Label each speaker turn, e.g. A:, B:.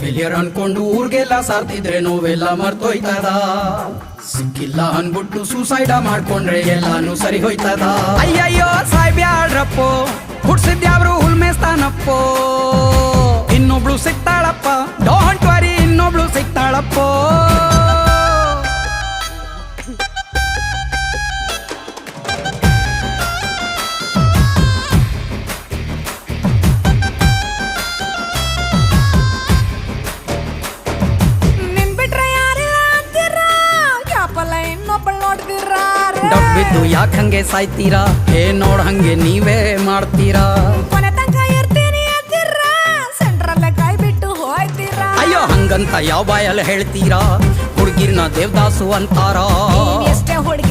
A: Failure ಅನ್ಕೊಂಡು ಊರ್ಗೆಲ್ಲ ಸಾರ್ತಿದ್ರೆ ನೋವೆಲ್ಲ ಮರ್ತೋಯ್ತದ. ಸಿಕ್ಕಿಲ್ಲ ಅನ್ಬಿಟ್ಟು ಸೂಸೈಡ ಮಾಡ್ಕೊಂಡ್ರೆ ಎಲ್ಲಾನು ಸರಿ ಹೋಯ್ತದ. ಅಯ್ಯಯ್ಯೋ ಸಾಯ್ಬ್ಯಾಡ್ರಪ್ಪೋ, ಹುಡ್ಸಿದ್ಯಾವ್ರು ಹುಲ್ಮೇಸ್ತಾನಪ್ಪೋ. ಇನ್ನೊಬ್ಳು ಸಿಗ್ತಾಳಪ್ಪ, ಡೋಂಟ್ ವರಿ, ಇನ್ನೊಬ್ಳು ಸಿಗ್ತಾಳಪ್ಪೋ. ಡಬ್ಬಿದ್ದು ಯಾಕಂಗೆ ಸಾಯ್ತೀರಾ, ನೋಡ್ ಹಂಗೆ ನೀವೇ ಮಾಡ್ತೀರಾ.
B: ಕೊನೆ ತನಕ ಇರ್ತೀನಿ ಅಂತೀರಾ, ಸೆಂಟ್ರಲ್ಲೇ ಕೈ ಬಿಟ್ಟು ಹೋಯ್ತೀರಾ.
A: ಅಯ್ಯೋ ಹಂಗಂತ ಯಾವ ಬಾಯಲ್ಲಿ ಹೇಳ್ತೀರಾ, ಹುಡುಗಿರ್ನ ದೇವದಾಸು ಅಂತಾರ.
B: ಎಷ್ಟೇ ಹುಡುಗಿ